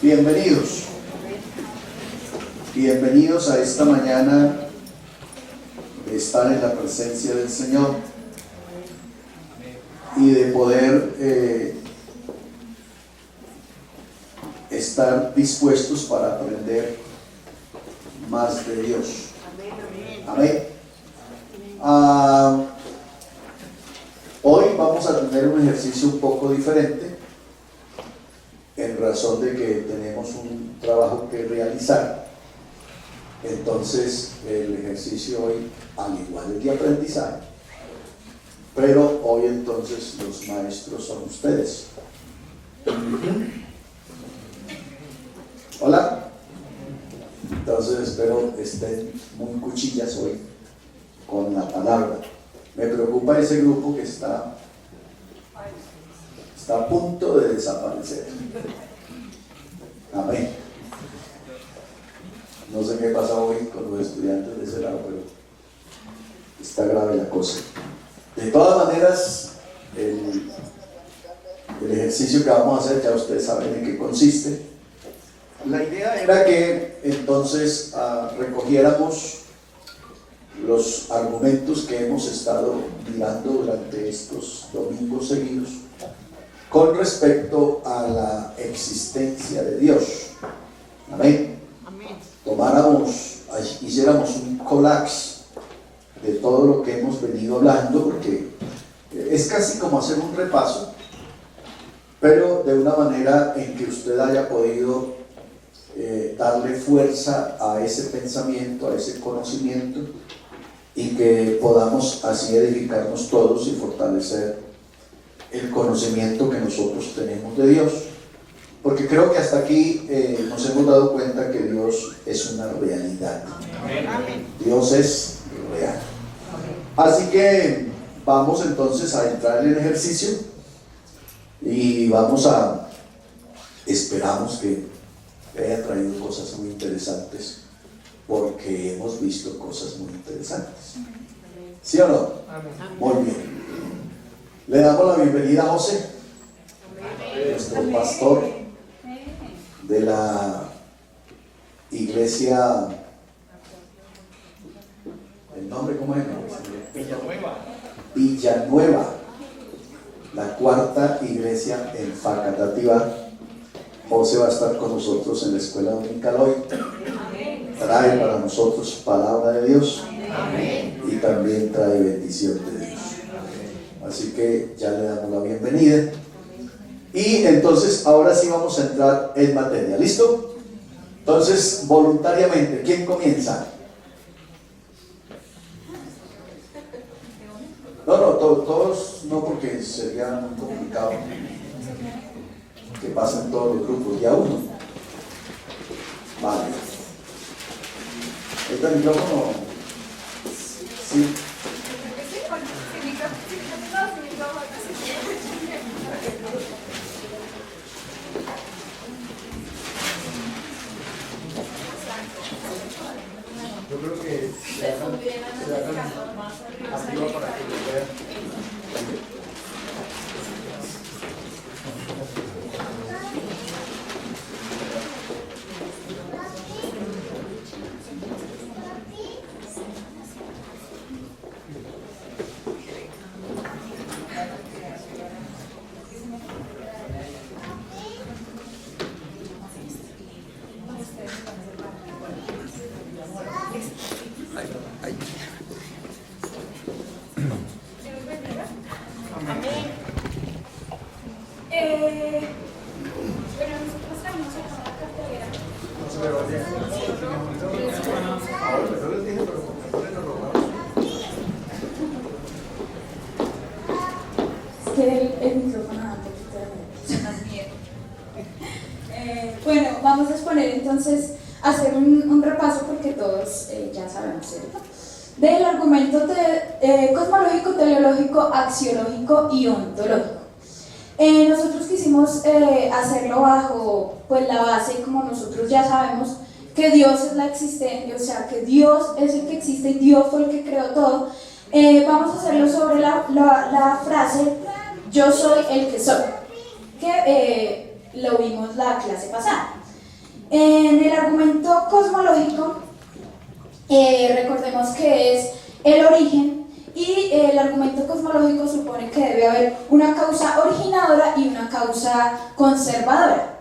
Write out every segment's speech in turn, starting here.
Bienvenidos. Bienvenidos a esta mañana de estar en la presencia del Señor y de poder estar dispuestos para aprender más de Dios. Amén. Hoy vamos a tener un ejercicio un poco diferente, en razón de que tenemos un trabajo que realizar. Entonces el ejercicio hoy, al igual es de aprendizaje, pero hoy entonces los maestros son ustedes. Hola. Entonces espero estén muy cuchillas hoy con la palabra. Me preocupa ese grupo que está a punto de desaparecer. Amén. No sé qué pasa hoy con los estudiantes de ese lado, pero está grave la cosa. De todas maneras, el ejercicio que vamos a hacer, ya ustedes saben en qué consiste. La idea era que entonces recogiéramos los argumentos que hemos estado mirando durante estos domingos seguidos con respecto a la existencia de Dios. Amén. Hiciéramos un collage de todo lo que hemos venido hablando, porque es casi como hacer un repaso, pero de una manera en que usted haya podido darle fuerza a ese pensamiento, a ese conocimiento, y que podamos así edificarnos todos y fortalecer el conocimiento que nosotros tenemos de Dios, porque creo que hasta aquí nos hemos dado cuenta que Dios es una realidad. Dios es real. Así que vamos entonces a entrar en el ejercicio y esperamos que haya traído cosas muy interesantes, porque hemos visto cosas muy interesantes. ¿Sí o no? Muy bien. Le damos la bienvenida a José, nuestro pastor de la iglesia. ¿El nombre cómo es? Villanueva, la cuarta iglesia en Facatativá. José va a estar con nosotros en la escuela dominical hoy. Trae para nosotros palabra de Dios y también trae bendición de Dios. Así que ya le damos la bienvenida. Y entonces ahora sí vamos a entrar en materia. ¿Listo? Entonces, voluntariamente, ¿quién comienza? No, todos no, porque sería muy complicado que pasen todos los grupos, ya uno. Vale. ¿Está el micrófono? Sí. Yo creo que se hagan arriba para que lo vean. Bueno, vamos a exponer entonces, hacer un repaso, porque todos ya sabemos, ¿cierto?, del argumento cosmológico, teleológico, axiológico y ontológico. Nosotros quisimos hacerlo bajo pues la base, como nosotros ya sabemos, que Dios es la existencia, o sea, que Dios es el que existe y Dios fue el que creó todo. Vamos a hacerlo sobre la frase "yo soy el que soy", que lo vimos la clase pasada. En el argumento cosmológico, recordemos que es el origen, y el argumento cosmológico supone que debe haber una causa originadora y una causa conservadora.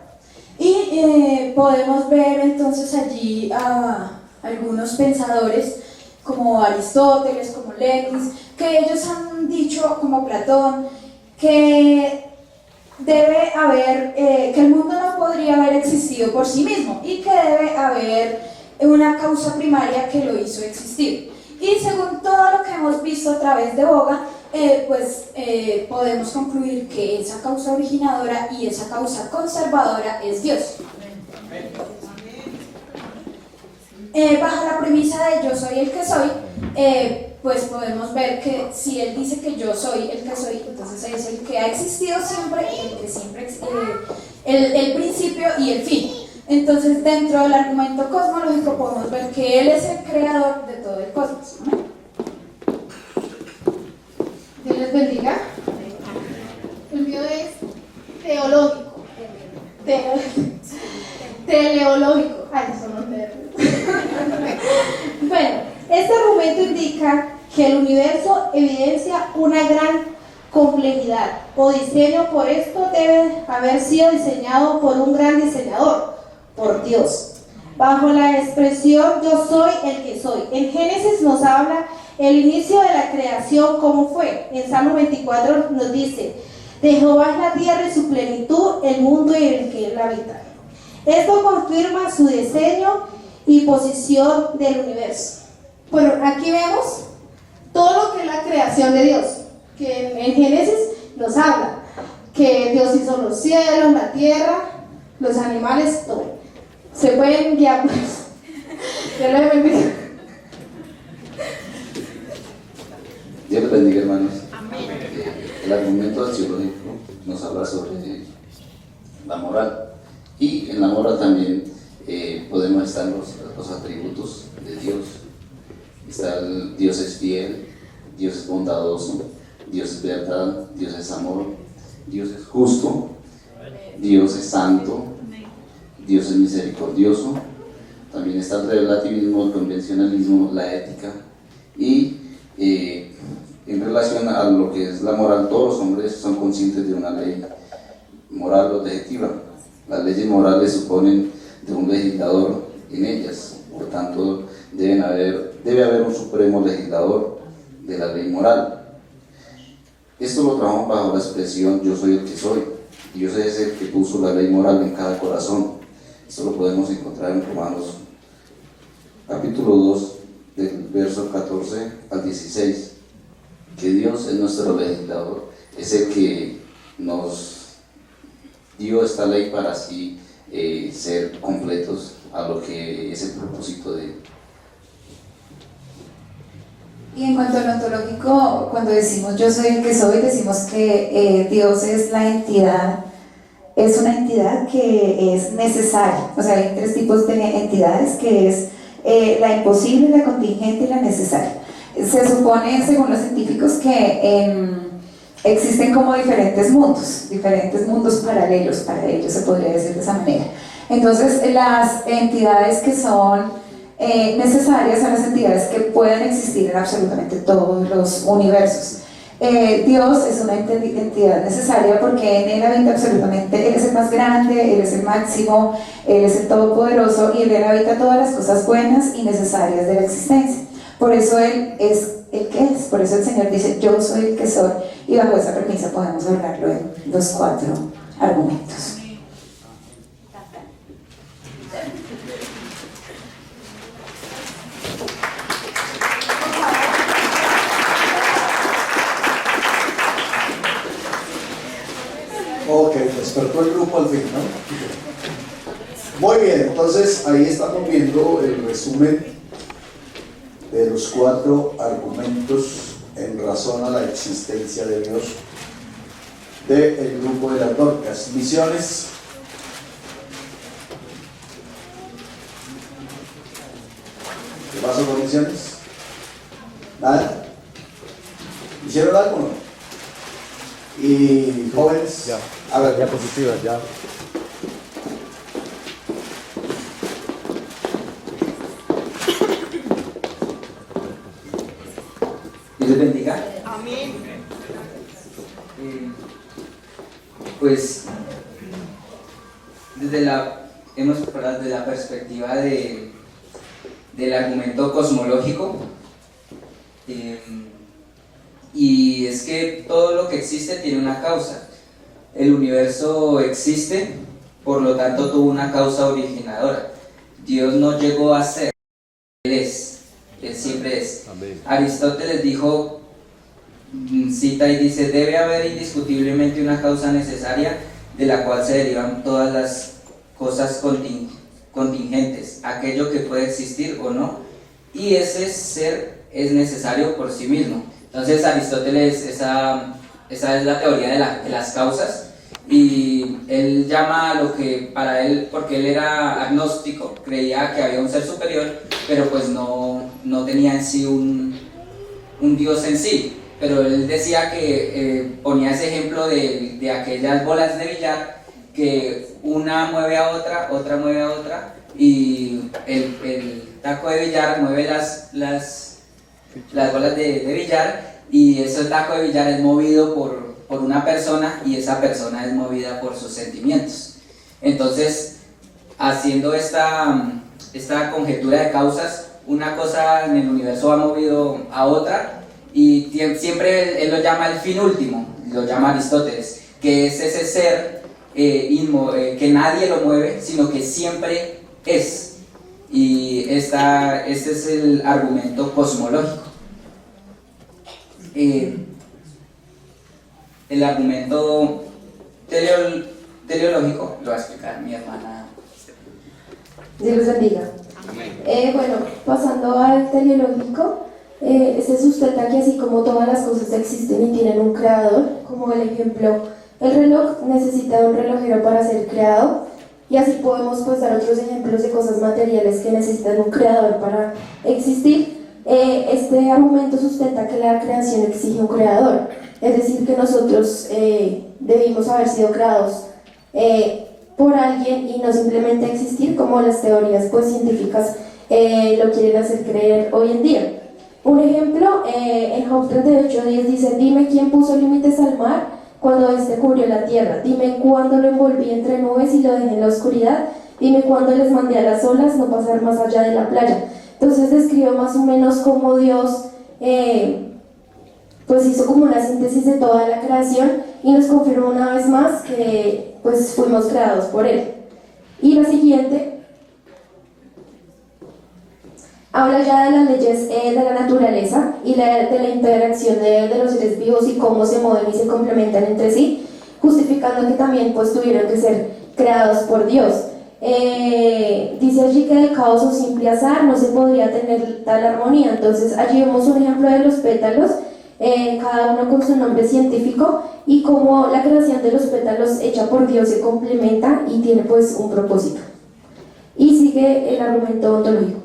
Y podemos ver entonces allí a algunos pensadores como Aristóteles, como Leibniz, que ellos han dicho, como Platón, que debe haber, que el mundo no podría haber existido por sí mismo y que debe haber una causa primaria que lo hizo existir. Y según todo lo que hemos visto a través de Boga, podemos concluir que esa causa originadora y esa causa conservadora es Dios. Bajo la premisa de yo soy el que soy, pues podemos ver que si él dice que yo soy el que soy, entonces es el que ha existido siempre y el que siempre el principio y el fin. Entonces, dentro del argumento cosmológico podemos ver que él es el creador de todo el cosmos. Dios les bendiga. El mío es teológico. Teleológico. Ay, eso no me Bueno, este argumento indica que el universo evidencia una gran complejidad o diseño, por esto debe haber sido diseñado por un gran diseñador, por Dios. Bajo la expresión yo soy el que soy. En Génesis nos habla el inicio de la creación, cómo fue. En Salmo 24 nos dice: de Jehová es la tierra y su plenitud, el mundo y el que él habita. Esto confirma su diseño y posición del universo. Bueno, aquí vemos todo lo que es la creación de Dios, que en Génesis nos habla que Dios hizo los cielos, la tierra, los animales, todo. Se pueden guiar, pues. Dios les bendiga. Dios les bendiga, hermanos. El argumento axiológico nos habla sobre la moral, y en la moral también podemos estar los atributos de Dios. Está el Dios es fiel, Dios es bondadoso, Dios es verdad, Dios es amor, Dios es justo, Dios es santo, Dios es misericordioso. También está el relativismo, el convencionalismo, la ética. Y en relación a lo que es la moral, todos los hombres son conscientes de una ley moral objetiva. Las leyes morales suponen de un legislador en ellas, por tanto debe haber un supremo legislador de la ley moral. Esto lo trabajamos bajo la expresión yo soy el que soy. Dios es el que puso la ley moral en cada corazón. Esto lo podemos encontrar en Romanos capítulo 2 del verso 14 al 16, que Dios es nuestro legislador, es el que nos dio esta ley para así ser completos a lo que es el propósito de él. Y en cuanto al ontológico, cuando decimos yo soy el que soy, decimos que Dios es la entidad, es una entidad que es necesaria. O sea, hay tres tipos de entidades, que es la imposible, la contingente y la necesaria. Se supone, según los científicos, que existen como diferentes mundos paralelos para ellos, se podría decir de esa manera. Entonces, las entidades que son necesarias son las entidades que pueden existir en absolutamente todos los universos. Dios es una entidad necesaria porque en Él habita absolutamente, Él es el más grande, Él es el máximo, Él es el todopoderoso, y en Él habita todas las cosas buenas y necesarias de la existencia. Por eso Él es el que es, por eso el Señor dice yo soy el que soy, y bajo esa premisa podemos hablarlo en los 4 argumentos. Ok, despertó el grupo al fin, ¿no? Muy bien, entonces ahí estamos viendo el resumen de los 4 argumentos en razón a la existencia de Dios del grupo de las Dorcas. Misiones. ¿Qué pasó con misiones? ¿Nada? ¿Hicieron algo o no? Y jóvenes, ya, a ver, diapositivas, ya. Dios les bendiga. Pues desde la perspectiva del argumento cosmológico, y es que todo lo que existe tiene una causa. El universo existe, por lo tanto tuvo una causa originadora. Dios no llegó a ser, Él es, Él siempre es. Amén. Aristóteles dijo, cita y dice, debe haber indiscutiblemente una causa necesaria de la cual se derivan todas las cosas contingentes, aquello que puede existir o no, y ese ser es necesario por sí mismo. Entonces Aristóteles, esa es la teoría de las causas, y él llama a lo que para él, porque él era agnóstico, creía que había un ser superior, pero pues no tenía en sí un Dios en sí. Pero él decía que ponía ese ejemplo de aquellas bolas de billar, que una mueve a otra, otra mueve a otra, y el taco de billar mueve las bolas de billar, y ese taco de billar es movido por una persona, y esa persona es movida por sus sentimientos. Entonces, haciendo esta conjetura de causas, una cosa en el universo ha movido a otra, y siempre él lo llama el fin último, lo llama Aristóteles, que es ese ser que nadie lo mueve, sino que siempre es. Y este es el argumento cosmológico. El argumento teleológico lo va a explicar mi hermana. Dios los bendiga. Bueno, pasando al teleológico, este sustenta que así como todas las cosas existen y tienen un creador, como el ejemplo, el reloj necesita un relojero para ser creado, y así podemos pues dar otros ejemplos de cosas materiales que necesitan un creador para existir. Este argumento sustenta que la creación exige un creador, es decir, que nosotros debimos haber sido creados por alguien y no simplemente existir como las teorías pues científicas lo quieren hacer creer hoy en día. Un ejemplo, en Job 38:10 dice: dime quién puso límites al mar cuando éste cubrió la tierra, dime cuándo lo envolví entre nubes y lo dejé en la oscuridad, dime cuándo les mandé a las olas no pasar más allá de la playa. Entonces describe más o menos cómo Dios pues hizo como una síntesis de toda la creación y nos confirma una vez más que pues fuimos creados por Él. Y la siguiente habla ya de las leyes de la naturaleza y de la interacción de los seres vivos y cómo se mueven y se complementan entre sí, justificando que también pues tuvieron que ser creados por Dios. Dice allí que de caos o simple azar no se podría tener tal armonía. Entonces allí vemos un ejemplo de los pétalos, cada uno con su nombre científico, y cómo la creación de los pétalos hecha por Dios se complementa y tiene pues un propósito. Y sigue el argumento ontológico.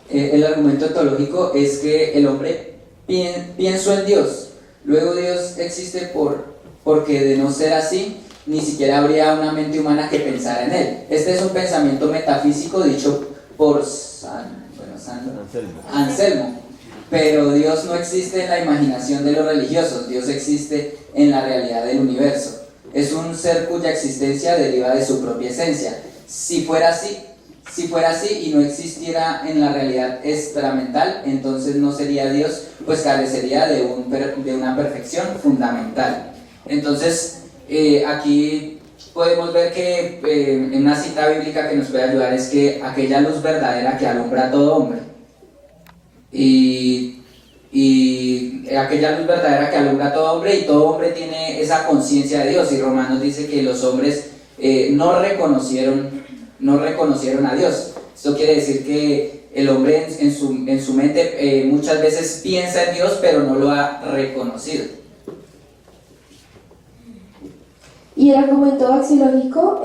El argumento ontológico es que el hombre pienso en Dios, luego Dios existe porque de no ser así, ni siquiera habría una mente humana que pensara en él. Este es un pensamiento metafísico dicho por Anselmo. Pero Dios no existe en la imaginación de los religiosos, Dios existe en la realidad del universo. Es un ser cuya existencia deriva de su propia esencia. Si fuera así y no existiera en la realidad extramental, entonces no sería Dios, pues carecería de una perfección fundamental. Entonces, aquí podemos ver que en una cita bíblica que nos puede ayudar es que aquella luz verdadera que alumbra a todo hombre, y aquella luz verdadera que alumbra a todo hombre, y todo hombre tiene esa conciencia de Dios, y Romanos dice que los hombres no reconocieron a Dios. Esto quiere decir que el hombre en su mente muchas veces piensa en Dios, pero no lo ha reconocido. Y el argumento axiológico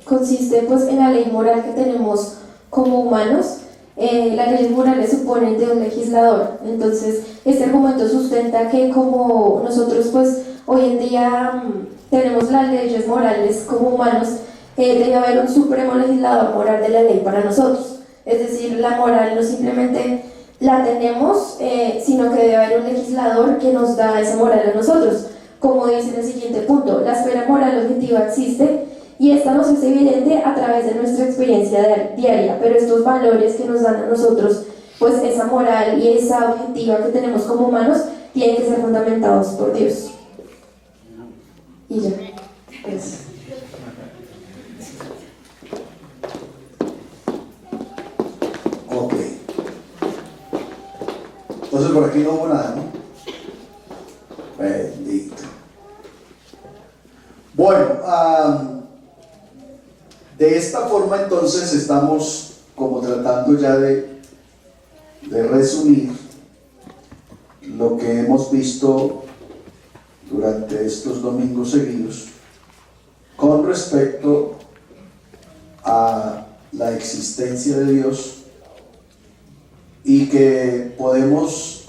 consiste pues en la ley moral que tenemos como humanos. Las leyes morales suponen de un legislador. Entonces este argumento sustenta que como nosotros pues hoy en día tenemos las leyes morales como humanos, debe haber un supremo legislador moral de la ley para nosotros. Es decir, la moral no simplemente la tenemos, sino que debe haber un legislador que nos da esa moral a nosotros. Como dice en el siguiente punto, la esfera moral objetiva existe y esta nos es evidente a través de nuestra experiencia diaria, pero estos valores que nos dan a nosotros, pues esa moral y esa objetiva que tenemos como humanos, tienen que ser fundamentados por Dios. Y ya. Pues. Ok. Entonces por aquí no hubo nada, ¿no? Bendito. Bueno, de esta forma entonces estamos como tratando ya de resumir lo que hemos visto durante estos domingos seguidos con respecto a la existencia de Dios, y que podemos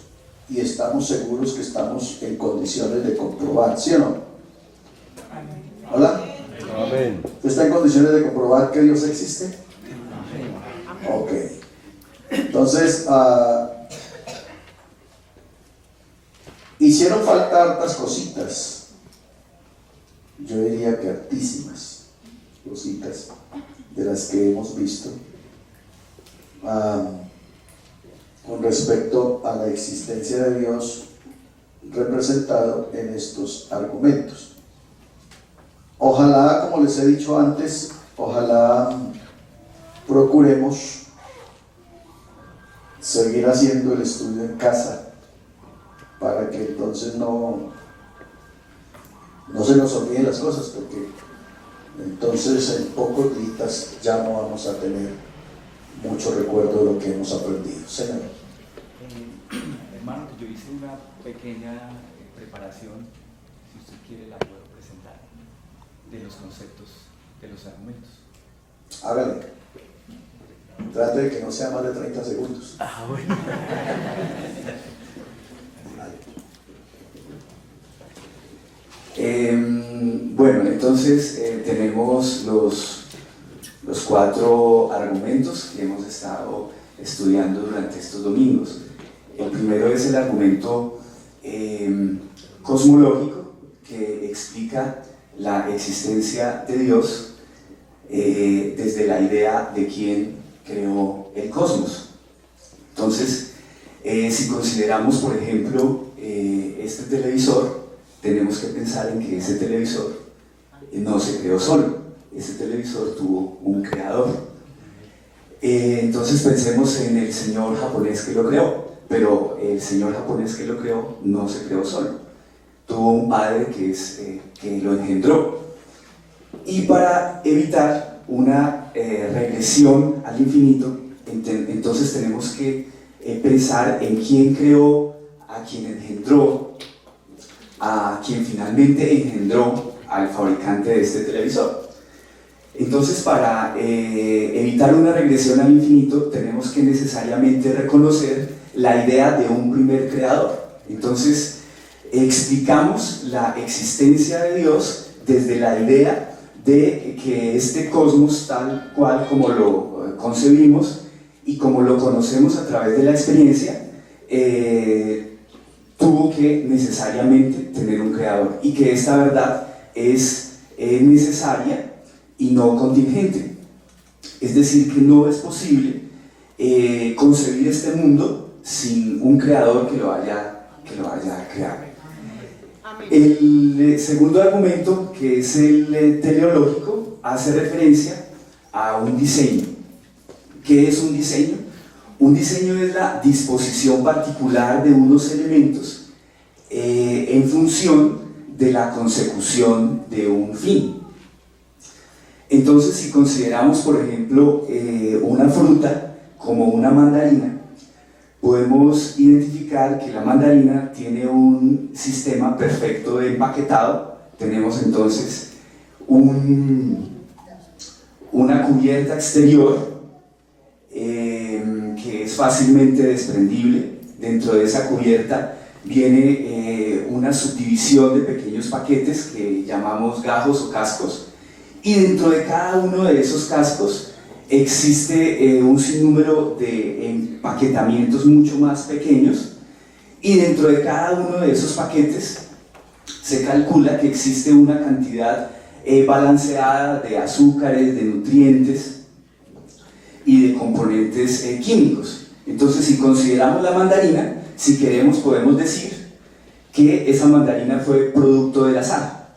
y estamos seguros que estamos en condiciones de comprobar, ¿sí o no? ¿Hola? Amén. ¿Usted está en condiciones de comprobar que Dios existe? Ok. Entonces, hicieron falta hartas cositas. Yo diría que hartísimas cositas de las que hemos visto con respecto a la existencia de Dios representado en estos argumentos. Ojalá, como les he dicho antes, ojalá procuremos seguir haciendo el estudio en casa para que entonces no se nos olviden las cosas, porque entonces en pocos días ya no vamos a tener mucho recuerdo de lo que hemos aprendido. Señor. Hermano, yo hice una pequeña preparación, si usted quiere la puedo presentar, de los conceptos, de los argumentos. Hágale. Trate de que no sea más de 30 segundos. Bueno. Bueno, entonces tenemos los 4 argumentos que hemos estado estudiando durante estos domingos. El primero es el argumento cosmológico, que explica la existencia de Dios desde la idea de quién creó el cosmos. Entonces, si consideramos, por ejemplo, este televisor, tenemos que pensar en que ese televisor no se creó solo, ese televisor tuvo un creador. Entonces pensemos en el señor japonés que lo creó, pero el señor japonés que lo creó no se creó solo, tuvo un padre que lo engendró. Y para evitar una regresión al infinito, entonces tenemos que pensar en quién creó, a quién engendró, a quien finalmente engendró al fabricante de este televisor. Entonces, para evitar una regresión al infinito, tenemos que necesariamente reconocer la idea de un primer creador. Entonces, explicamos la existencia de Dios desde la idea de que este cosmos, tal cual como lo concebimos y como lo conocemos a través de la experiencia, tuvo que necesariamente tener un creador, y que esta verdad es necesaria y no contingente. Es decir, que no es posible concebir este mundo sin un creador que lo haya creado. El segundo argumento, que es el teleológico, hace referencia a un diseño. ¿Qué es un diseño? Un diseño es la disposición particular de unos elementos en función de la consecución de un fin. Entonces, si consideramos, por ejemplo, una fruta como una mandarina, podemos identificar que la mandarina tiene un sistema perfecto de empaquetado. Tenemos entonces una cubierta exterior que es fácilmente desprendible. Dentro de esa cubierta viene una subdivisión de pequeños paquetes que llamamos gajos o cascos, y dentro de cada uno de esos cascos existe un sinnúmero de empaquetamientos mucho más pequeños, y dentro de cada uno de esos paquetes se calcula que existe una cantidad balanceada de azúcares, de nutrientes y de componentes químicos. Entonces, si consideramos la mandarina, si queremos podemos decir que esa mandarina fue producto del azar,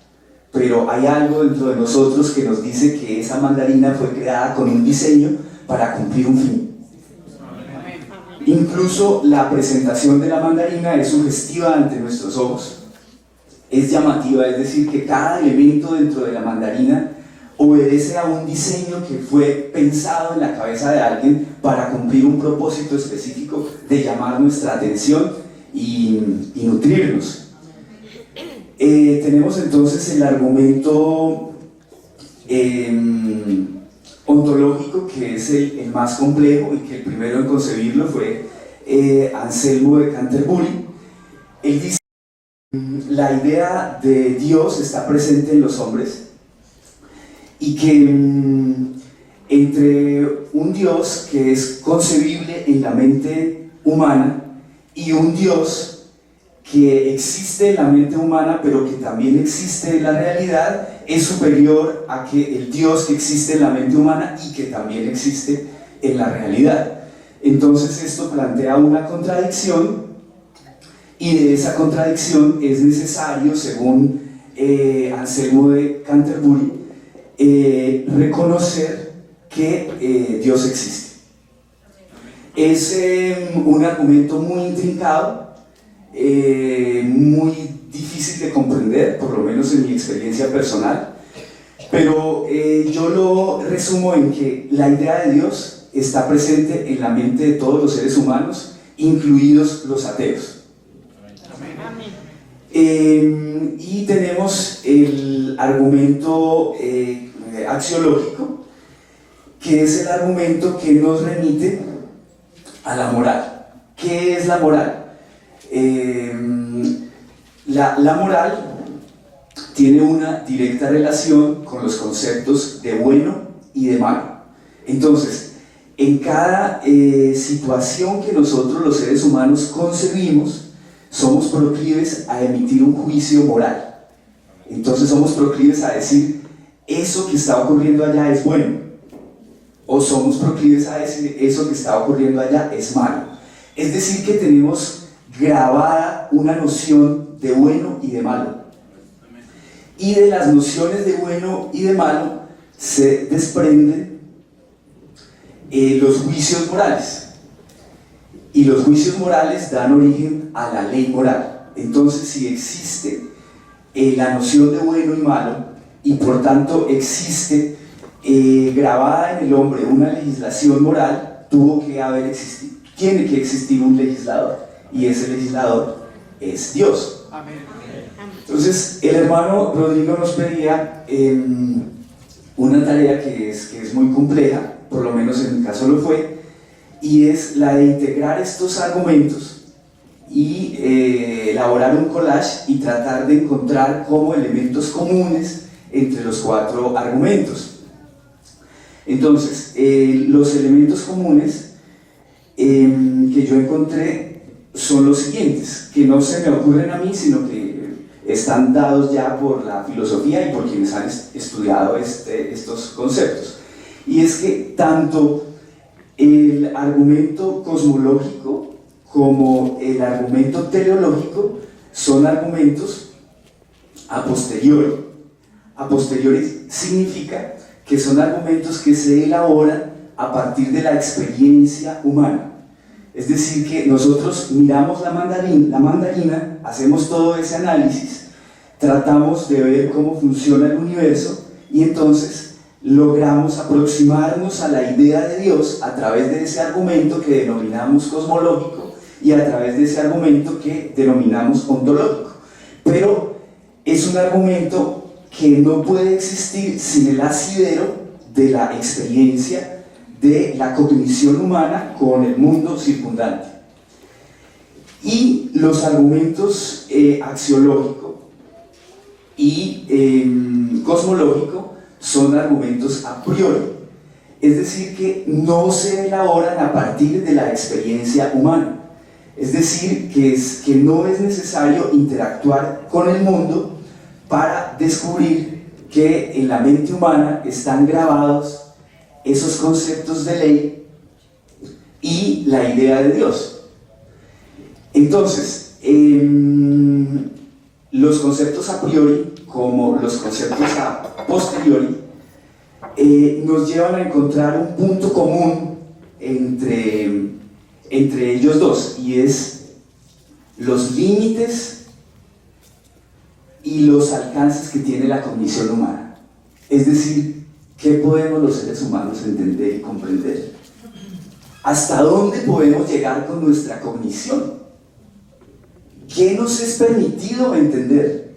pero hay algo dentro de nosotros que nos dice que esa mandarina fue creada con un diseño para cumplir un fin. Incluso la presentación de la mandarina es sugestiva ante nuestros ojos, es llamativa, es decir, que cada elemento dentro de la mandarina obedece a un diseño que fue pensado en la cabeza de alguien para cumplir un propósito específico de llamar nuestra atención y nutrirnos. Tenemos entonces el argumento ontológico, que es el más complejo y que el primero en concebirlo fue Anselmo de Canterbury. Él dice que la idea de Dios está presente en los hombres y que entre un Dios que es concebible en la mente humana y un Dios que existe en la mente humana pero que también existe en la realidad, es superior a que el Dios que existe en la mente humana y que también existe en la realidad. Entonces esto plantea una contradicción, y de esa contradicción es necesario, según Anselmo de Canterbury, reconocer que Dios existe. Es un argumento muy intrincado, muy difícil de comprender, por lo menos en mi experiencia personal, pero yo lo resumo en que la idea de Dios está presente en la mente de todos los seres humanos, incluidos los ateos. Y tenemos el argumento axiológico, que es el argumento que nos remite a la moral. ¿Qué es la moral? La moral tiene una directa relación con los conceptos de bueno y de malo. Entonces, en cada situación que nosotros los seres humanos concebimos, somos proclives a emitir un juicio moral. Entonces somos proclives a decir, eso que está ocurriendo allá es bueno, o somos proclives a decir, eso que está ocurriendo allá es malo. Es decir, que tenemos grabada una noción de bueno y de malo, y de las nociones de bueno y de malo se desprenden los juicios morales, y los juicios morales dan origen a la ley moral. Entonces, si existe la noción de bueno y malo, y por tanto existe grabada en el hombre una legislación moral, tiene que existir un legislador, y ese legislador es Dios. Entonces, el hermano Rodrigo nos pedía una tarea que es muy compleja, por lo menos en mi caso lo fue, y es la de integrar estos argumentos y elaborar un collage y tratar de encontrar como elementos comunes entre los 4 argumentos. Entonces, los elementos comunes que yo encontré son los siguientes, que no se me ocurren a mí, sino que están dados ya por la filosofía y por quienes han estudiado estos conceptos. Y es que tanto el argumento cosmológico como el argumento teleológico son argumentos a posteriori. A posteriori significa que son argumentos que se elaboran a partir de la experiencia humana. Es decir, que nosotros miramos la mandarina, hacemos todo ese análisis, tratamos de ver cómo funciona el universo y entonces logramos aproximarnos a la idea de Dios a través de ese argumento que denominamos cosmológico y a través de ese argumento que denominamos ontológico. Pero es un argumento que no puede existir sin el asidero de la experiencia de la cognición humana con el mundo circundante. Y los argumentos axiológico y cosmológico son argumentos a priori. Es decir, que no se elaboran a partir de la experiencia humana. Es decir, que no es necesario interactuar con el mundo para descubrir que en la mente humana están grabados esos conceptos de ley y la idea de Dios. Entonces, los conceptos a priori, como los conceptos a posteriori, nos llevan a encontrar un punto común entre ellos dos, y es los límites y los alcances que tiene la cognición humana. Es decir, ¿qué podemos los seres humanos entender y comprender? ¿Hasta dónde podemos llegar con nuestra cognición? ¿Qué nos es permitido entender?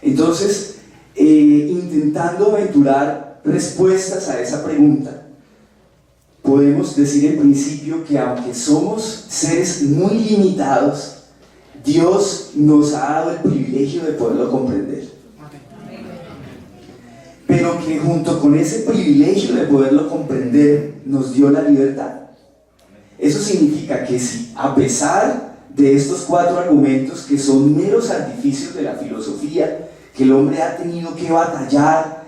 Entonces, intentando aventurar respuestas a esa pregunta, podemos decir en principio que aunque somos seres muy limitados, Dios nos ha dado el privilegio de poderlo comprender. Pero que junto con ese privilegio de poderlo comprender, nos dio la libertad. Eso significa que si, a pesar de estos 4 argumentos que son meros artificios de la filosofía, que el hombre ha tenido que batallar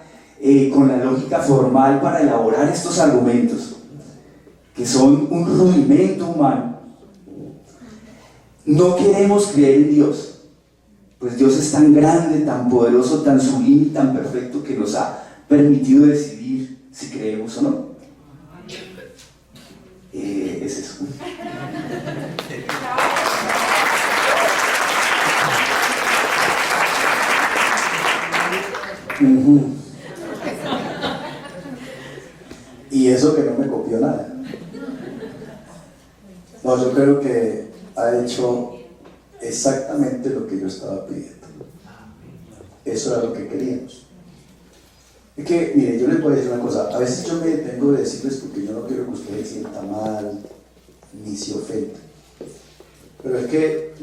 con la lógica formal para elaborar estos argumentos, que son un rudimento humano, no queremos creer en Dios, pues Dios es tan grande, tan poderoso, tan sublime y tan perfecto que nos ha permitido decidir si creemos o no. Es eso. Y eso que no me copió nada. No, yo creo que ha hecho exactamente lo que yo estaba pidiendo. Eso era lo que queríamos. Es que, mire, yo les voy a decir una cosa. A veces yo me detengo de decirles porque yo no quiero que ustedes se sientan mal ni se ofendan. Pero es que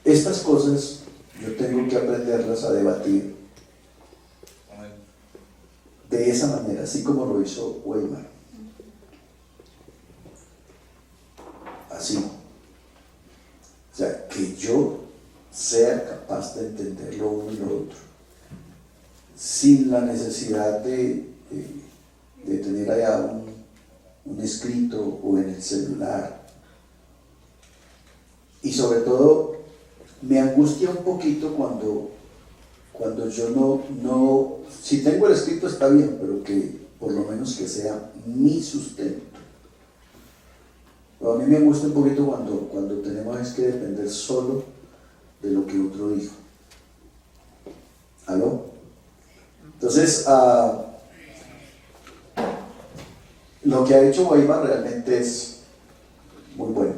estas cosas yo tengo que aprenderlas a debatir de esa manera, así como lo hizo Weimar. Así. O sea, que yo sea capaz de entender lo uno y lo otro, sin la necesidad de tener allá un escrito o en el celular. Y sobre todo, me angustia un poquito cuando yo no, si tengo el escrito está bien, pero que por lo menos que sea mi sustento. Pero a mí me angustia un poquito cuando tenemos es que depender solo de lo que otro dijo. ¿Aló? Entonces, lo que ha hecho Weimar realmente es muy bueno.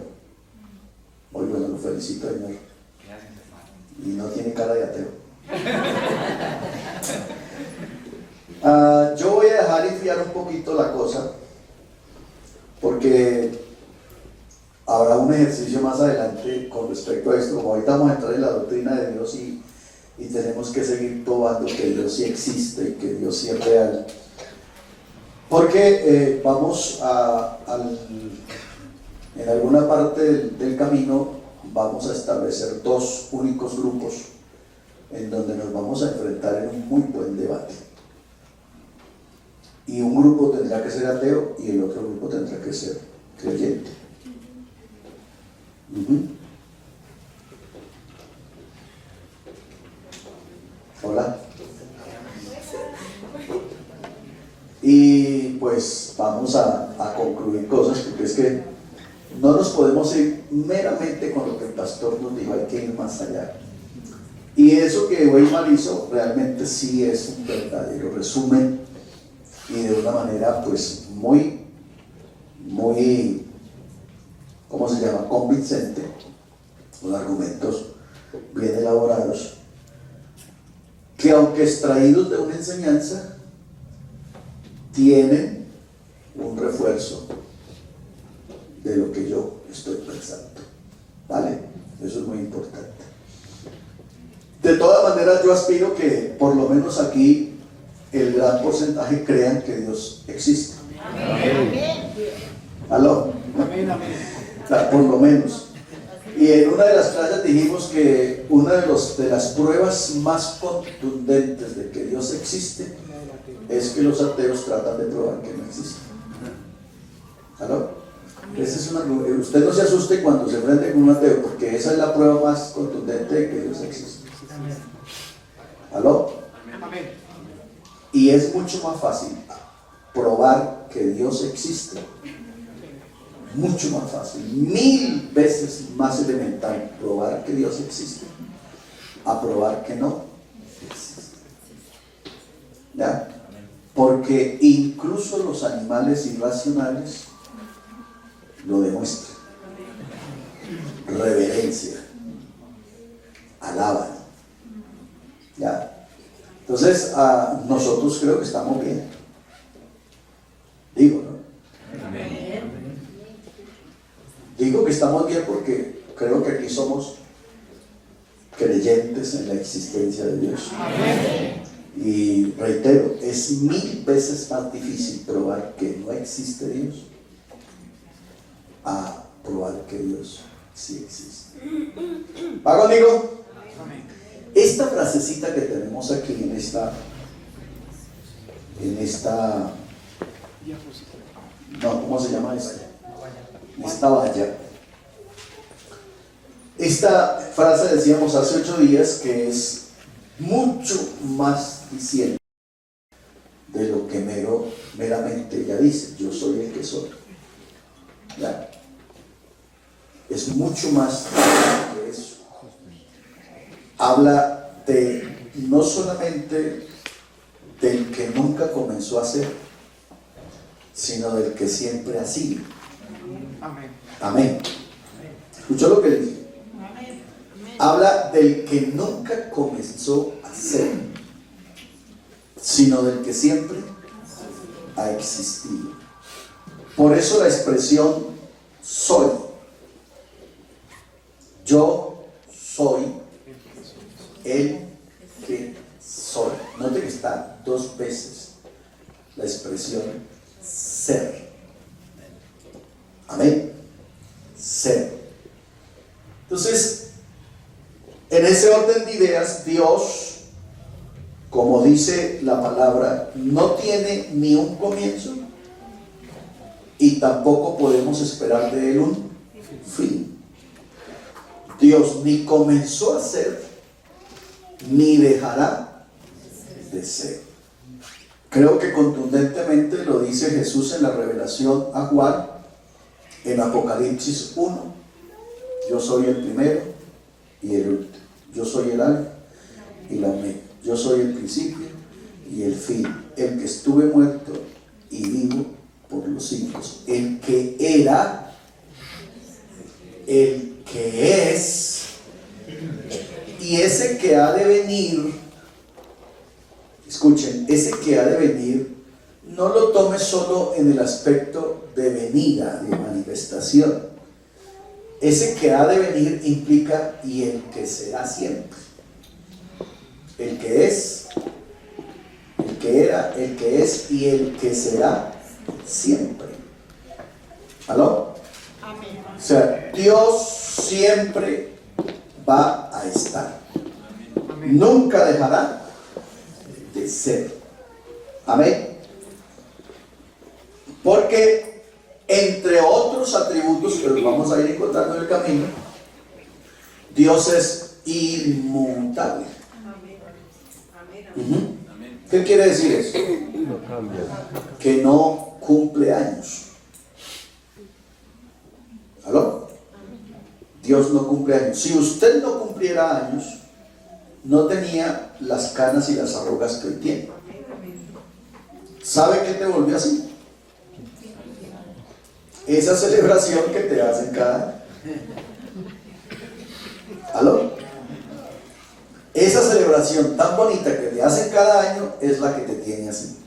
Muy bueno, lo felicito, señor. Y no tiene cara de ateo. Yo voy a dejar enfriar un poquito la cosa, porque habrá un ejercicio más adelante con respecto a esto. Como ahorita vamos a entrar en la doctrina de Dios y tenemos que seguir probando que Dios sí existe y que Dios sí es real, porque vamos en alguna parte del camino vamos a establecer 2 únicos grupos en donde nos vamos a enfrentar en un muy buen debate. Y un grupo tendrá que ser ateo y el otro grupo tendrá que ser creyente. Hola. Y pues vamos a concluir cosas, porque es que no nos podemos ir meramente con lo que el pastor nos dijo, hay que ir más allá. Y eso que Weimar hizo realmente sí es un verdadero resumen, y de una manera pues muy, ¿cómo se llama?, convincente, con argumentos bien elaborados, que aunque extraídos de una enseñanza, tienen un refuerzo de lo que yo estoy pensando. ¿Vale? Eso es muy importante. De todas maneras, yo aspiro que por lo menos aquí el gran porcentaje crean que Dios existe. ¿Aló? O sea, por lo menos. Y en una de las clases dijimos que una de las pruebas más contundentes de que Dios existe es que los ateos tratan de probar que no existe. ¿Aló? Usted no se asuste cuando se enfrente con un ateo, porque esa es la prueba más contundente de que Dios existe. ¿Aló? Y es mucho más fácil probar que Dios existe. Mucho más fácil, 1000 veces más elemental probar que Dios existe a probar que no existe. ¿Ya? Porque incluso los animales irracionales lo demuestran. Reverencia, alaban. ¿Ya? Entonces, nosotros creo que estamos bien. Digo, ¿no? Digo que estamos bien porque creo que aquí somos creyentes en la existencia de Dios. Y reitero, es 1000 veces más difícil probar que no existe Dios a probar que Dios sí existe. ¿Va conmigo? Esta frasecita que tenemos aquí en esta no, ¿cómo se llama esto? Esta valla. Esta frase decíamos hace 8 días que es mucho más diciente de lo que meramente ella dice: yo soy el que soy. ¿Ya? Es mucho más que eso. Habla de no solamente del que nunca comenzó a ser, sino del que siempre ha sido. Amén. ¿Escuchó lo que le dije? Habla del que nunca comenzó a ser, sino del que siempre ha existido. Por eso la expresión soy. Yo soy el que soy. Note que está 2 veces la expresión ser. Amén. Ser. Entonces, en ese orden de ideas, Dios, como dice la palabra, no tiene ni un comienzo y tampoco podemos esperar de él un fin. Dios ni comenzó a ser ni dejará de ser. Creo que contundentemente lo dice Jesús en la revelación a Juan en Apocalipsis 1. Yo soy el primero y el último. Yo soy el alfa y la omega. Yo soy el principio y el fin. El que estuve muerto y vivo por los siglos. El que era, el que es y ese que ha de venir. Escuchen, ese que ha de venir, no lo tome solo en el aspecto de venida, de manifestación. Ese que ha de venir implica y el que será siempre. El que es, el que era, el que es y el que será siempre. ¿Aló? Amén. O sea, Dios siempre va a estar. Amén. Nunca dejará de ser. Amén. Porque entre otros atributos que los vamos a ir encontrando en el camino, Dios es inmutable. ¿Qué quiere decir eso? Que no cumple años. ¿Aló? Dios no cumple años. Si usted no cumpliera años, no tenía las canas y las arrugas que hoy tiene. ¿Sabe qué te volvió así? Esa celebración que te hacen cada año. ¿Aló? Esa celebración tan bonita que te hacen cada año es la que te tiene así.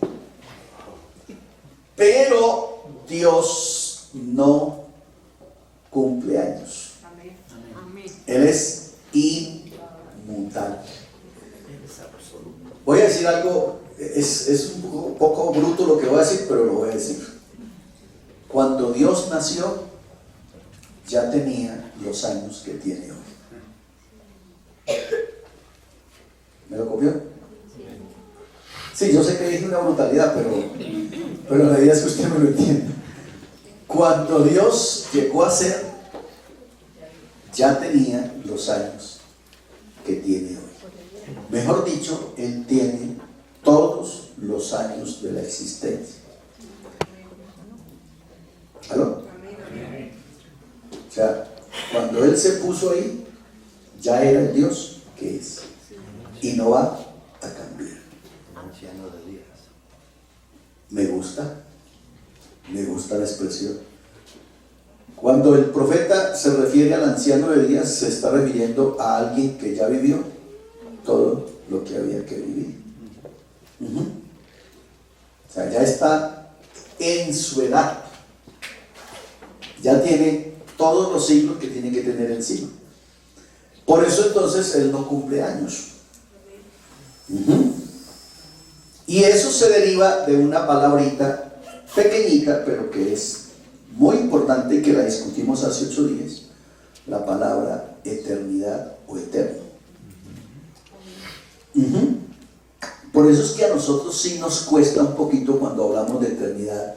Pero Dios no cumple años. Él es inmutable. Voy a decir algo es un poco bruto lo que voy a decir, pero lo voy a decir. Cuando Dios nació, ya tenía los años que tiene hoy. ¿Me lo copió? Sí, yo sé que dije una brutalidad, pero la idea es que usted me lo entienda. Cuando Dios llegó a ser, ya tenía los años que tiene hoy. Mejor dicho, Él tiene todos los años de la existencia. ¿Aló? O sea, cuando Él se puso ahí, ya era el Dios que es. Y no va a cambiar. Me gusta la expresión. Cuando el profeta se refiere al anciano de días, se está refiriendo a alguien que ya vivió todo lo que había que vivir. O sea, ya está en su edad. Ya tiene todos los siglos que tiene que tener encima. Por eso entonces Él no cumple años. Y eso se deriva de una palabrita pequeñita, pero que es muy importante y que la discutimos hace 8 días, la palabra eternidad o eterno. Por eso es que a nosotros sí nos cuesta un poquito cuando hablamos de eternidad.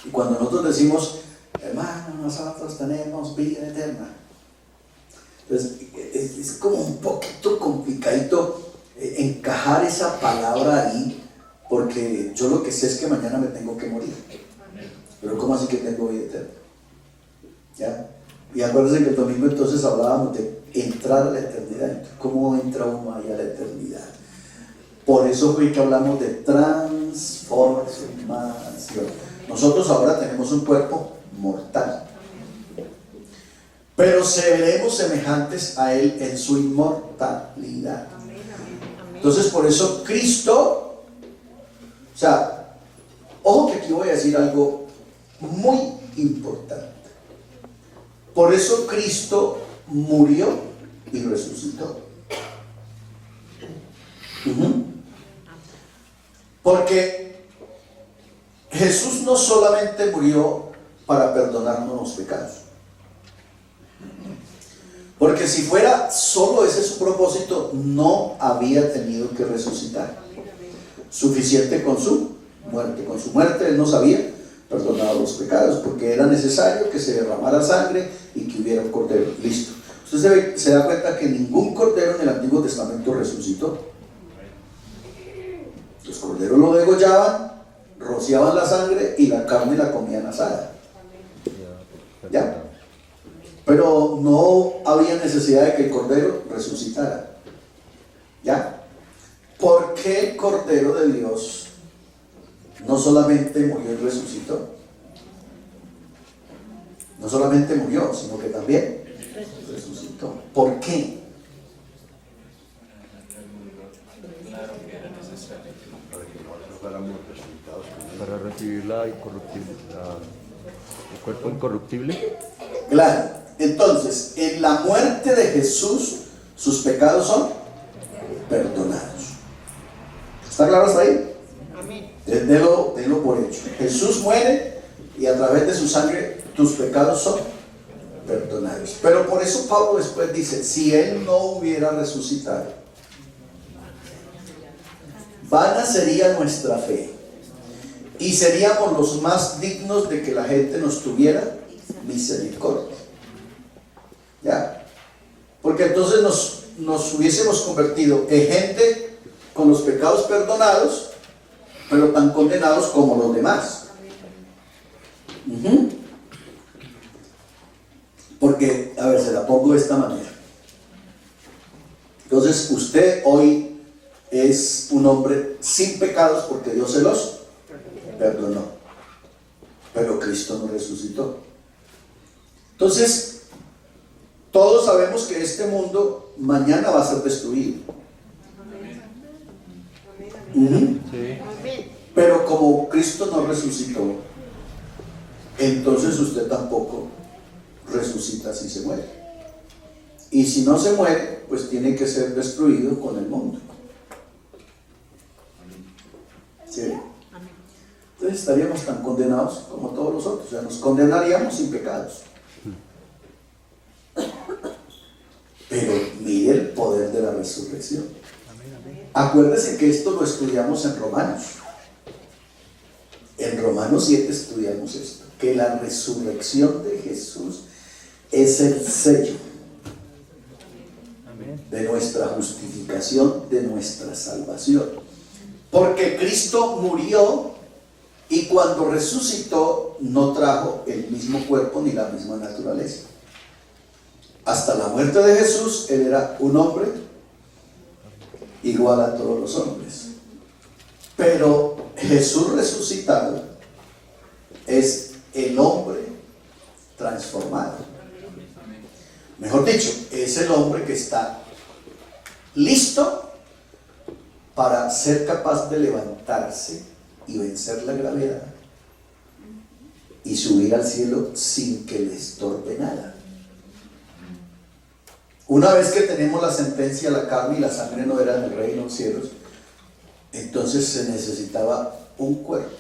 Y cuando nosotros decimos, hermano, nosotros tenemos vida eterna. Entonces, es como un poquito complicadito encajar esa palabra ahí, porque yo lo que sé es que mañana me tengo que morir. Pero ¿cómo así que tengo vida eterna? ¿Ya? Y acuérdense que el domingo entonces hablábamos de entrar a la eternidad. ¿Cómo entra uno ahí a la eternidad? Por eso fue que hablamos de transformación. Nosotros ahora tenemos un cuerpo mortal, pero seremos semejantes a Él en su inmortalidad. Entonces por eso Cristo, o sea, ojo que aquí voy a decir algo muy importante. Por eso Cristo murió y resucitó. Porque Jesús no solamente murió para perdonarnos los pecados. Porque si fuera solo ese su propósito, no había tenido que resucitar. Suficiente con su muerte. Con su muerte Él nos había perdonado los pecados, porque era necesario que se derramara sangre y que hubiera un cordero. Listo. Usted se da cuenta que ningún cordero en el Antiguo Testamento resucitó. Los corderos lo degollaban, rociaban la sangre y la carne la comían asada. ¿Ya? Pero no había necesidad de que el cordero resucitara. ¿Ya? ¿Por qué el Cordero de Dios no solamente murió y resucitó? No solamente murió, sino que también resucitó. ¿Por qué? Para recibir el cuerpo incorruptible. Claro. Entonces, en la muerte de Jesús, sus pecados son perdonados. ¿Está claro hasta ahí? Amén. Denlo por hecho. Jesús muere y a través de su sangre tus pecados son perdonados. Pero por eso Pablo después dice, si Él no hubiera resucitado, vana sería nuestra fe y seríamos los más dignos de que la gente nos tuviera misericordia. ¿Ya? Porque entonces nos hubiésemos convertido en gente con los pecados perdonados, pero tan condenados como los demás. Porque, a ver, se la pongo de esta manera. Entonces, usted hoy es un hombre sin pecados porque Dios se los perdonó. Pero Cristo no resucitó. Entonces, todos sabemos que este mundo mañana va a ser destruido. Pero como Cristo no resucitó, entonces usted tampoco resucita si se muere. Y si no se muere, pues tiene que ser destruido con el mundo. entonces estaríamos tan condenados como todos los otros, o sea, nos condenaríamos sin pecados. Pero mire el poder de la resurrección. Acuérdese que esto lo estudiamos en Romanos. En Romanos 7 estudiamos esto, que la resurrección de Jesús es el sello de nuestra justificación, de nuestra salvación. Porque Cristo murió y cuando resucitó no trajo el mismo cuerpo ni la misma naturaleza. Hasta la muerte de Jesús, Él era un hombre igual a todos los hombres. Pero Jesús resucitado es el hombre transformado. Mejor dicho, es el hombre que está listo para ser capaz de levantarse y vencer la gravedad y subir al cielo sin que le estorbe nada. Una vez que tenemos la sentencia, la carne y la sangre no eran el reino de los cielos, entonces se necesitaba un cuerpo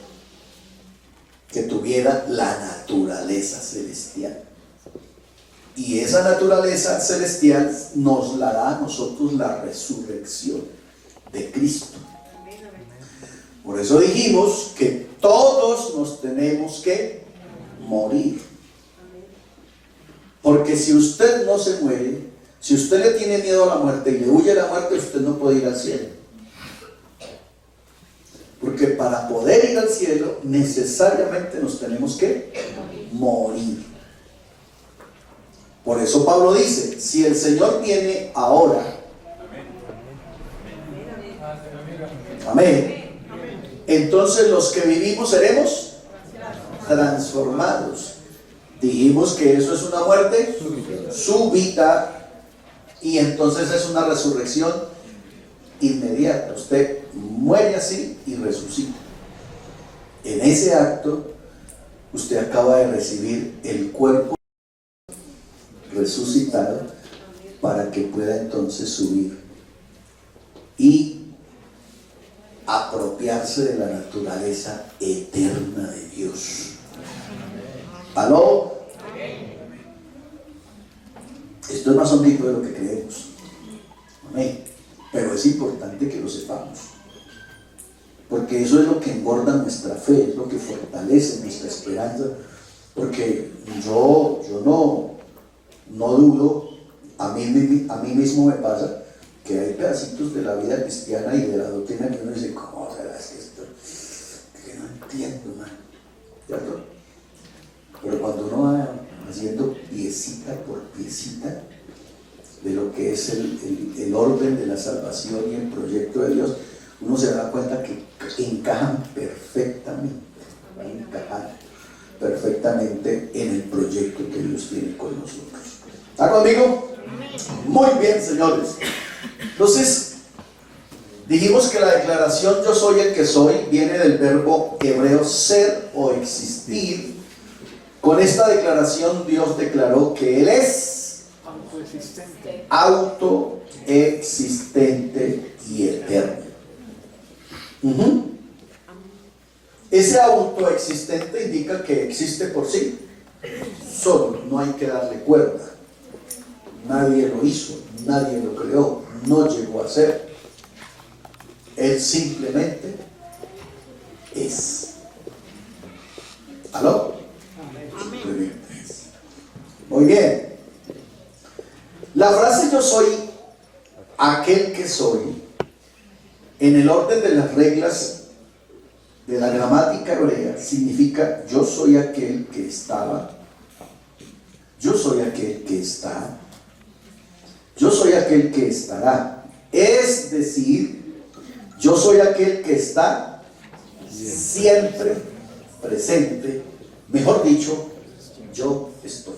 que tuviera la naturaleza celestial. Y esa naturaleza celestial nos la da a nosotros la resurrección de Cristo. Por eso dijimos que todos nos tenemos que morir. Porque si usted no se muere, si usted le tiene miedo a la muerte y le huye a la muerte, usted no puede ir al cielo. Porque para poder ir al cielo, necesariamente nos tenemos que morir. Por eso Pablo dice, si el Señor viene ahora, amén, entonces los que vivimos seremos transformados. Dijimos que eso es una muerte súbita y entonces es una resurrección inmediata. Usted muere así y resucita. En ese acto, usted acaba de recibir el cuerpo resucitado para que pueda entonces subir y apropiarse de la naturaleza eterna de Dios. ¿Aló? Esto es más ambiguo de lo que creemos. Amén. Pero es importante que lo sepamos. Porque eso es lo que engorda nuestra fe, es lo que fortalece nuestra esperanza. Porque yo no dudo, a mí mismo me pasa que hay pedacitos de la vida cristiana y de la doctrina que uno dice, ¿cómo será que esto? Que no entiendo, man. ¿Cierto? Pero cuando uno va haciendo piecita por piecita de lo que es el orden de la salvación y el proyecto de Dios, uno se da cuenta que encajan perfectamente, van a encajar perfectamente en el proyecto que Dios tiene con nosotros. ¿Está conmigo? Muy bien, señores. Entonces, dijimos que la declaración yo soy el que soy viene del verbo hebreo ser o existir. Con esta declaración Dios declaró que Él es autoexistente y eterno. Ese autoexistente indica que existe por sí solo, no hay que darle cuerda. Nadie lo hizo, nadie lo creó, no llegó a ser. Él simplemente es. ¿Aló? Simplemente es. Muy bien. La frase yo soy aquel que soy, en el orden de las reglas de la gramática hebrea, significa yo soy aquel que estaba, yo soy aquel que está, yo soy aquel que estará. Es decir, yo soy aquel que está siempre presente. Mejor dicho, yo estoy.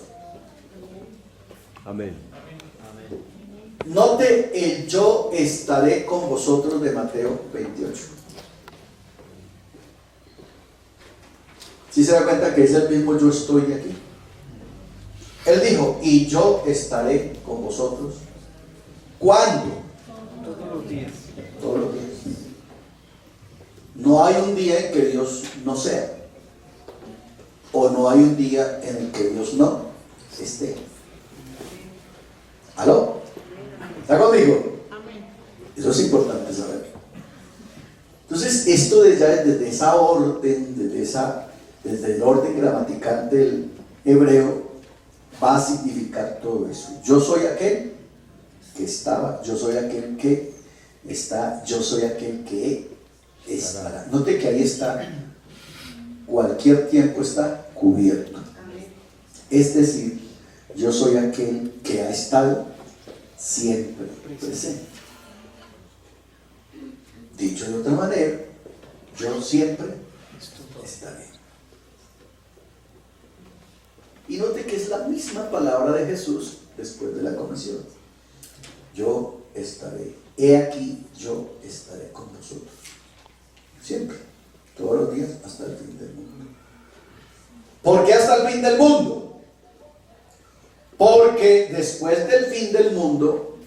Amén. Note el yo estaré con vosotros de Mateo 28. ¿Sí se da cuenta que es el mismo yo estoy de aquí? Él dijo, y yo estaré con vosotros. ¿Cuándo? Todos los días. Todos los días. No hay un día en que Dios no sea, o no hay un día en el que Dios no esté. ¿Aló? ¿Está conmigo? Eso es importante saber. Entonces, esto desde esa orden, desde el orden gramatical del hebreo, va a significar todo eso. Yo soy aquel que estaba, yo soy aquel que está, yo soy aquel que estará. Note que ahí está, cualquier tiempo está cubierto. Es decir, yo soy aquel que ha estado siempre presente. Dicho de otra manera, yo siempre estaré. Y note que es la misma palabra de Jesús después de la comisión. Yo estaré. He aquí, yo estaré con vosotros. Siempre. Todos los días hasta el fin del mundo. ¿Por qué hasta el fin del mundo? Porque después del fin del mundo,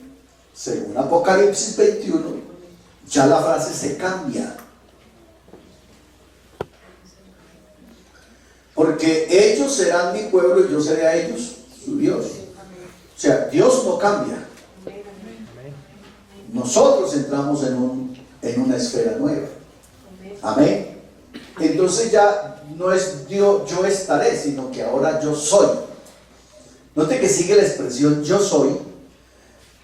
según Apocalipsis 21, ya la frase se cambia. Porque ellos serán mi pueblo y yo seré a ellos su Dios. O sea, Dios no cambia. Nosotros entramos en una esfera nueva. Amén. Entonces ya no es Dios, yo estaré, sino que ahora yo soy. Note que sigue la expresión yo soy,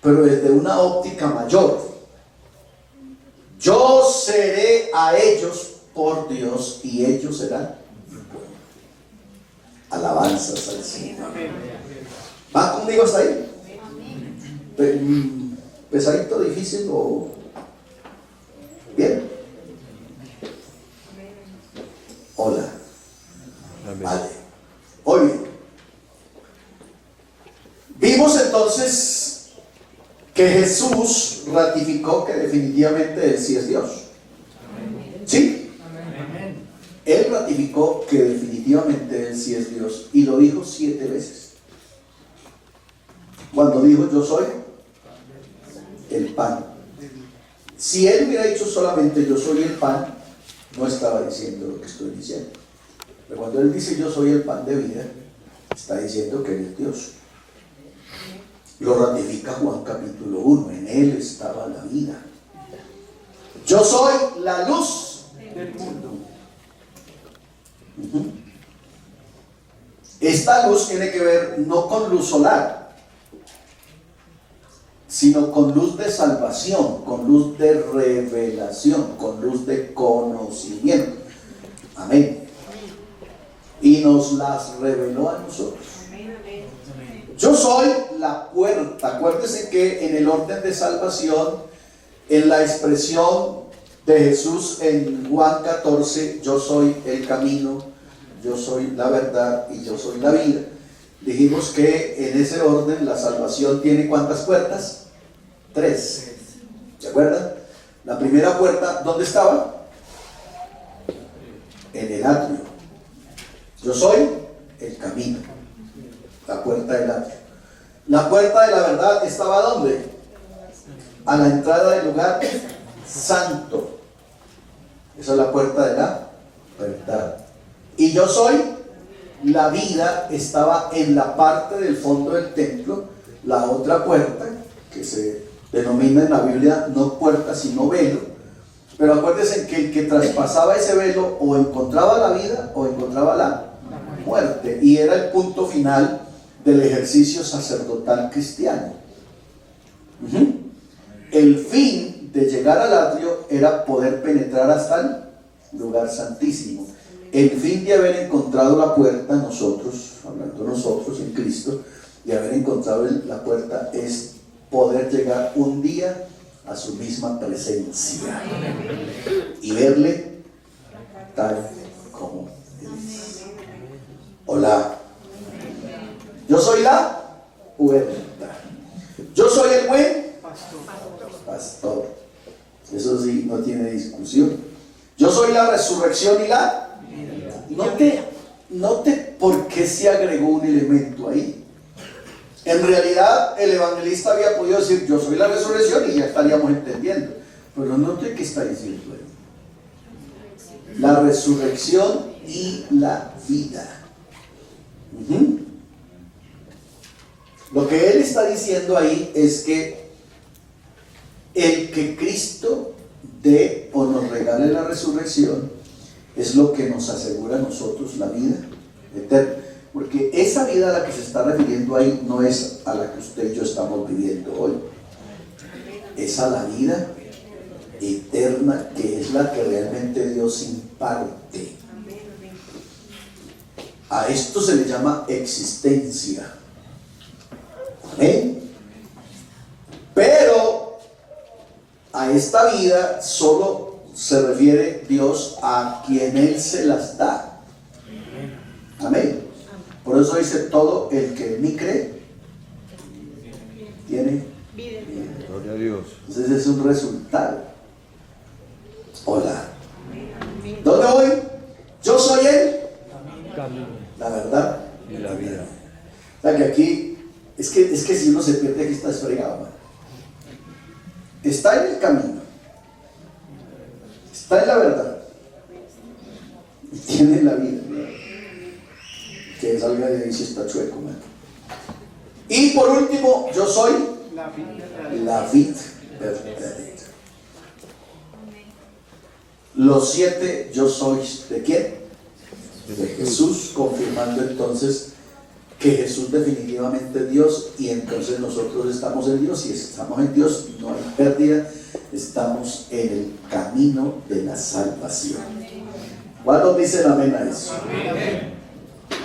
pero desde una óptica mayor. Yo seré a ellos por Dios y ellos serán mi pueblo. Alabanzas al Señor. ¿Van conmigo hasta ahí? ¿Pesadito, difícil o bien? Hola. Vale. Oye, vimos entonces que Jesús ratificó que definitivamente Él sí es Dios. ¿Sí? Él ratificó que definitivamente Él sí es Dios y lo dijo 7 veces. Cuando dijo yo soy el pan. Si Él hubiera dicho solamente yo soy el pan, no estaba diciendo lo que estoy diciendo. Pero cuando Él dice yo soy el pan de vida, está diciendo que Él es Dios. Lo ratifica Juan capítulo 1, en Él estaba la vida. Yo soy la luz del mundo. Esta luz tiene que ver no con luz solar, sino con luz de salvación, con luz de revelación, con luz de conocimiento. Amén. Y nos las reveló a nosotros. Yo soy la puerta. Acuérdese que en el orden de salvación, en la expresión de Jesús en Juan 14, yo soy el camino, yo soy la verdad y yo soy la vida. Dijimos que en ese orden la salvación tiene ¿cuántas puertas? 3. ¿Se acuerdan? La primera puerta, ¿dónde estaba? En el atrio. Yo soy el camino. La puerta del atrio. La puerta de la verdad estaba ¿dónde? A la entrada del lugar santo. Esa es la puerta de la verdad. Y yo soy la vida, estaba en la parte del fondo del templo. La otra puerta, que se denomina en la Biblia no puerta sino velo, pero acuérdense que el que traspasaba ese velo o encontraba la vida o encontraba la muerte, y era el punto final del ejercicio sacerdotal cristiano. El fin de llegar al atrio era poder penetrar hasta el lugar santísimo. El fin de haber encontrado la puerta, nosotros, hablando nosotros en Cristo, de haber encontrado la puerta es poder llegar un día a su misma presencia y verle tal como es. Hola. Yo soy la puerta. Yo soy el buen pastor. Eso sí, no tiene discusión. Yo soy la resurrección y la... Note por qué se agregó un elemento ahí. En realidad el evangelista había podido decir yo soy la resurrección y ya estaríamos entendiendo. Pero note qué está diciendo ahí. la resurrección y la vida. Ujú. Lo que él está diciendo ahí es que el que Cristo dé o nos regale la resurrección es lo que nos asegura a nosotros la vida eterna. Porque esa vida a la que se está refiriendo ahí no es a la que usted y yo estamos viviendo hoy. Es a la vida eterna, que es la que realmente Dios imparte. A esto se le llama existencia. Amén. Pero a esta vida solo se refiere Dios a quien Él se las da. Amén. Por eso dice: todo el que en mí cree tiene vida. Gloria a Dios. Entonces es un resultado. Hola. ¿Dónde voy? Yo soy Él, la verdad Y la vida. O sea que aquí, es que si uno se pierde aquí está desfregado, man. Está en el camino, está en la verdad, y tiene la vida. Que salga de ahí si está chueco, man. Y por último, yo soy la vid verdadera. Los 7 yo sois, ¿de quién? De Jesús, confirmando entonces que Jesús definitivamente es Dios, y entonces nosotros estamos en Dios, y estamos en Dios, no hay pérdida, estamos en el camino de la salvación. ¿Cuántos dicen amén a eso?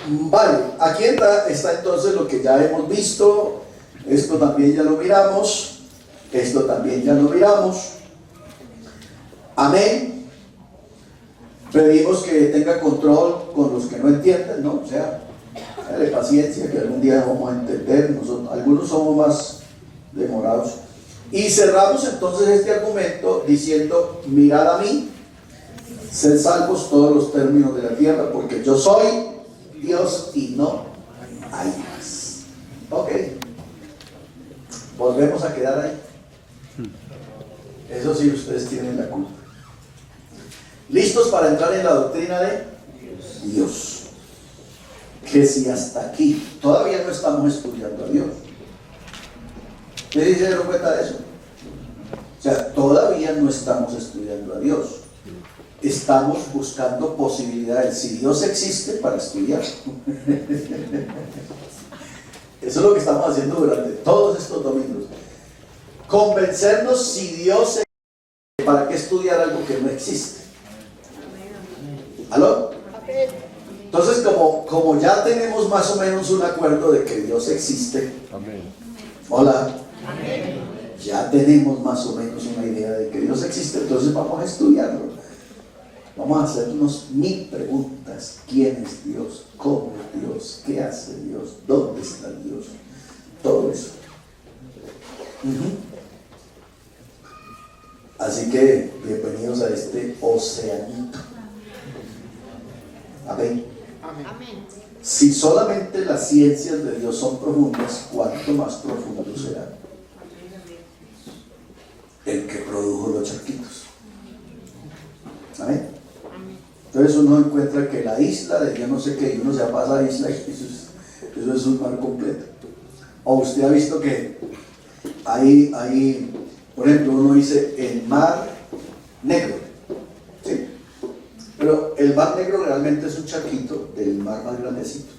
Vale, aquí está entonces lo que ya hemos visto. Esto también ya lo miramos, esto también ya lo miramos. Amén. Pedimos que tenga control con los que no entienden, ¿no? O sea, dale paciencia, que algún día vamos a entender. Nosotros, algunos somos más demorados. Y cerramos entonces este argumento diciendo: mirad a mí, sed salvos todos los términos de la tierra, porque yo soy Dios y no hay más. Ok. Volvemos a quedar ahí. Eso sí, ustedes tienen la culpa. ¿Listos para entrar en la doctrina de Dios? Que si hasta aquí todavía no estamos estudiando a Dios. ¿Ustedes se dieron cuenta de eso? O sea, todavía no estamos estudiando a Dios. Estamos buscando posibilidades, si Dios existe, para estudiar. Eso es lo que estamos haciendo durante todos estos domingos. Convencernos si Dios existe. ¿Para qué estudiar algo que no existe? ¿Aló? Entonces, como ya tenemos más o menos un acuerdo de que Dios existe. Amén. Hola. Amén. Ya tenemos más o menos una idea de que Dios existe, entonces vamos a estudiarlo. Vamos a hacernos 1000 preguntas. ¿Quién es Dios? ¿Cómo es Dios? ¿Qué hace Dios? ¿Dónde está Dios? Todo eso. Así que bienvenidos a este oceanito. Amén. Amén. Si solamente las ciencias de Dios son profundas, ¿cuánto más profundo será el que produjo los charquitos? Amén. Entonces uno encuentra que la isla de yo no sé qué, y uno se va a la isla, y eso es un mar completo. O usted ha visto que hay, por ejemplo, uno dice el mar negro, ¿sí? Pero el mar negro realmente es un charquito del mar más grandecito.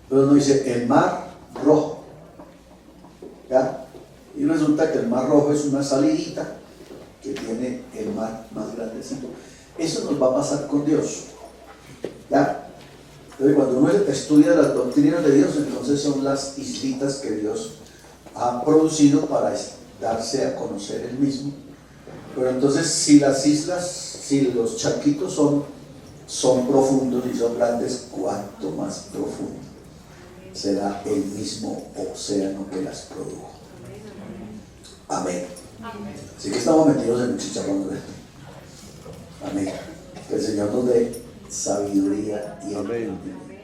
Pero uno dice el mar rojo, ¿ya? Y resulta que el mar rojo es una salidita que tiene el mar más grandecito. Eso nos va a pasar con Dios, ¿ya? Entonces, cuando uno estudia las doctrinas de Dios, entonces son las islitas que Dios ha producido para darse a conocer Él mismo. Pero entonces, si las islas, si los charquitos son profundos y son grandes, ¿cuánto más profundo será el mismo océano que las produjo? Amén. Así que estamos metidos en un chicharrón. Amén. Que el Señor nos dé sabiduría y Amén. entendimiento.